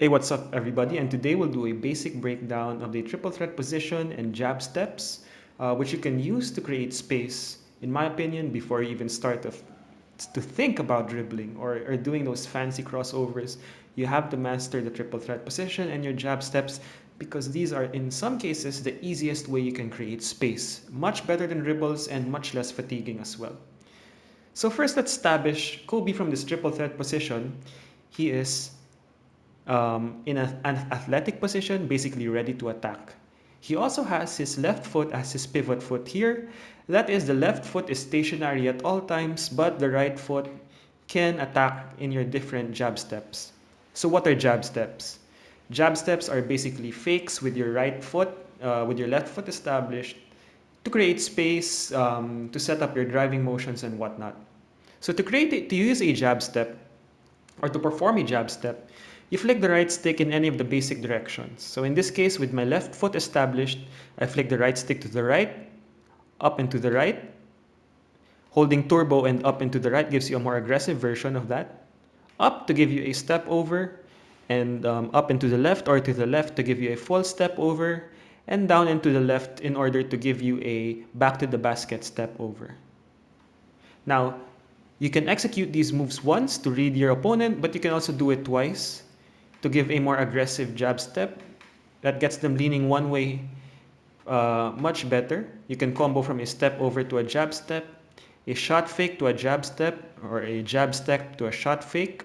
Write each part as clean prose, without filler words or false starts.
Hey, what's up everybody? And today we'll do a basic breakdown of the triple threat position and jab steps, which you can use to create space, in my opinion, before you even start to think about dribbling or doing those fancy crossovers. You have to master the triple threat position and your jab steps because these are, in some cases, the easiest way you can create space. Much better than dribbles and much less fatiguing as well. So first, let's establish Kobe from this triple threat position. He is in an athletic position, basically ready to attack. He also has his left foot as his pivot foot here. That is, the left foot is stationary at all times, but the right foot can attack in your different jab steps. So what are jab steps? Jab steps are basically fakes with your right foot, with your left foot established, to create space, to set up your driving motions and whatnot. So to use a jab step, or to perform a jab step, you flick the right stick in any of the basic directions. So in this case, with my left foot established, I flick the right stick to the right, up and to the right. Holding turbo and up and to the right gives you a more aggressive version of that. Up to give you a step over, and up and to the left or to the left to give you a full step over, and down and to the left in order to give you a back to the basket step over. Now, you can execute these moves once to read your opponent, but you can also do it twice to give a more aggressive jab step that gets them leaning one way much better. You can combo from a step over to a jab step, a shot fake to a jab step, or a jab step to a shot fake.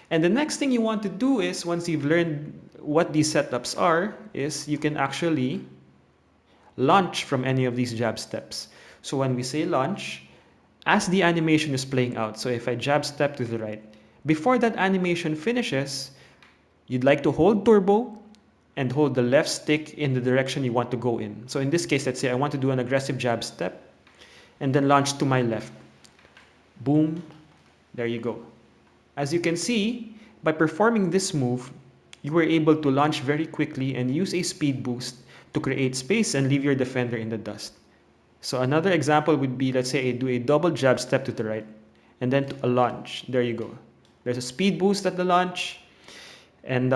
And the next thing you want to do is, once you've learned what these setups are, is you can actually launch from any of these jab steps. So when we say launch, as the animation is playing out, so if I jab step to the right, before that animation finishes, you'd like to hold turbo and hold the left stick in the direction you want to go in. So in this case, let's say I want to do an aggressive jab step and then launch to my left. Boom, there you go. As you can see, by performing this move, you were able to launch very quickly and use a speed boost to create space and leave your defender in the dust. So another example would be, let's say I do a double jab step to the right and then a launch. There you go. There's a speed boost at the launch. And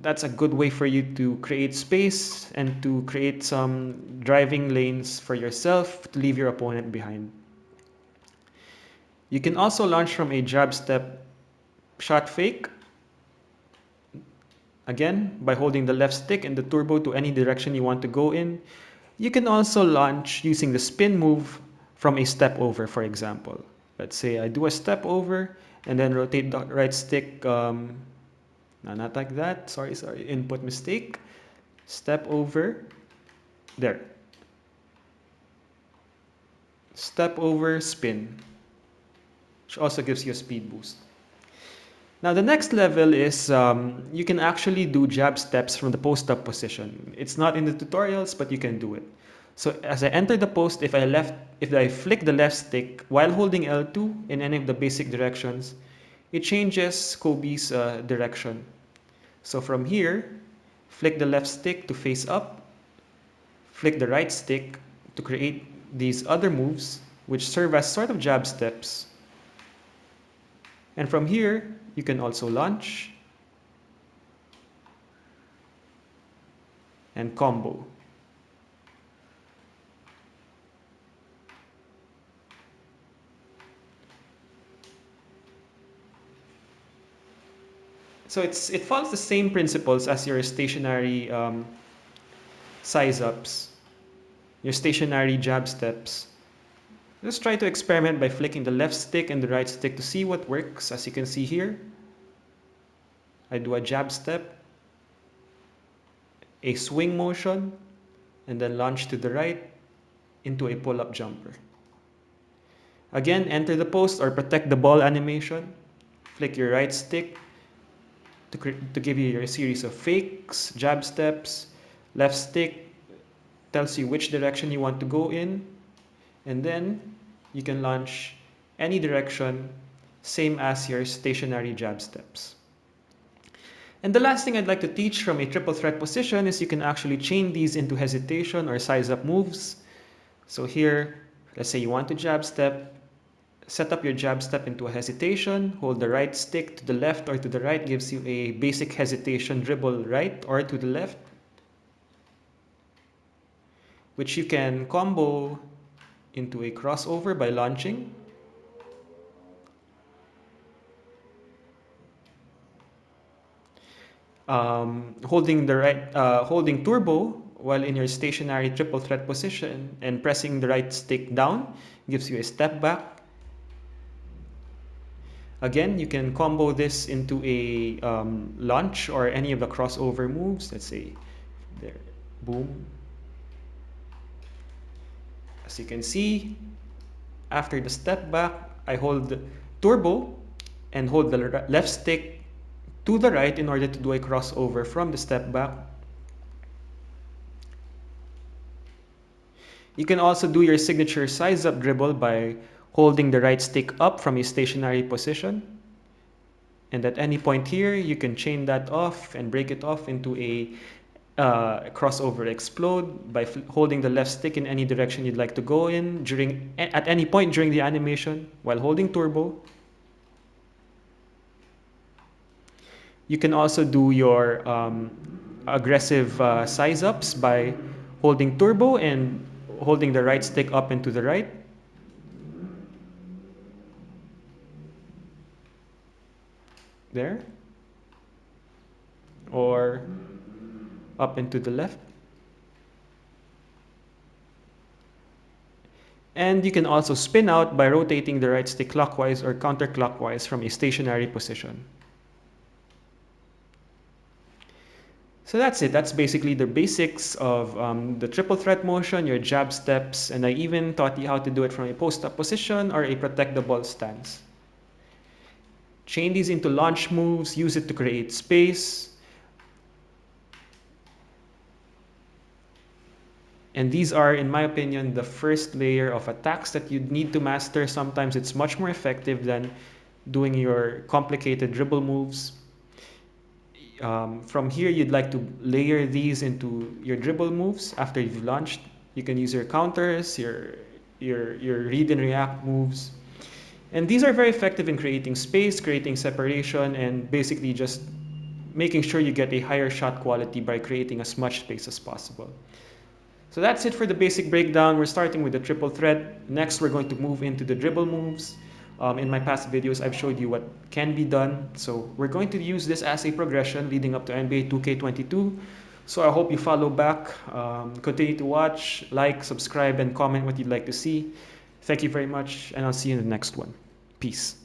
that's a good way for you to create space and to create some driving lanes for yourself to leave your opponent behind. You can also launch from a jab step shot fake. Again, by holding the left stick and the turbo to any direction you want to go in. You can also launch using the spin move from a step over, for example. Let's say I do a step over and then rotate the right stick. No, not like that. Sorry, input mistake. Step over. There. Step over, spin. Which also gives you a speed boost. Now the next level is you can actually do jab steps from the post-up position. It's not in the tutorials, but you can do it. So as I enter the post, if I flick the left stick while holding L2 in any of the basic directions, it changes Kobe's direction. So from here, flick the left stick to face up, flick the right stick to create these other moves, which serve as sort of jab steps. And from here, you can also launch and combo. So it follows the same principles as your stationary size ups, your stationary jab steps. Just try to experiment by flicking the left stick and the right stick to see what works. As you can see here, I do a jab step, a swing motion, and then launch to the right into a pull-up jumper. Again, enter the post or protect the ball animation. Flick your right stick to give you your series of fakes, jab steps. Left stick tells you which direction you want to go in. And then you can launch any direction, same as your stationary jab steps. And the last thing I'd like to teach from a triple threat position is you can actually chain these into hesitation or size up moves. So here, let's say you want to jab step, Set up your jab step into a hesitation. Hold the right stick to the left or to the right, gives you a basic hesitation dribble right or to the left, which you can combo into a crossover by launching. Holding turbo while in your stationary triple threat position and pressing the right stick down gives you a step back. Again, you can combo this into a launch or any of the crossover moves. Let's say there, boom. As you can see, after the step back, I hold turbo and hold the left stick to the right in order to do a crossover from the step back. You can also do your signature size up dribble by holding the right stick up from a stationary position. And at any point here, you can chain that off and break it off into a crossover explode by holding the left stick in any direction you'd like to go in at any point during the animation while holding turbo. You can also do your aggressive size ups by holding turbo and holding the right stick up and to the right. There. Or up and to the left. And you can also spin out by rotating the right stick clockwise or counterclockwise from a stationary position. So that's it. That's basically the basics of the triple threat motion, your jab steps, and I even taught you how to do it from a post-up position or a protect the ball stance. Chain these into launch moves, use it to create space. And these are, in my opinion, the first layer of attacks that you need to master. Sometimes it's much more effective than doing your complicated dribble moves. From here, you'd like to layer these into your dribble moves after you've launched. You can use your counters, your read and react moves. And these are very effective in creating space, creating separation, and basically just making sure you get a higher shot quality by creating as much space as possible. So that's it for the basic breakdown. We're starting with the triple threat. Next, we're going to move into the dribble moves. In my past videos, I've showed you what can be done. So we're going to use this as a progression leading up to NBA 2K22. So I hope you follow back, continue to watch, like, subscribe, and comment what you'd like to see. Thank you very much, and I'll see you in the next one. Peace.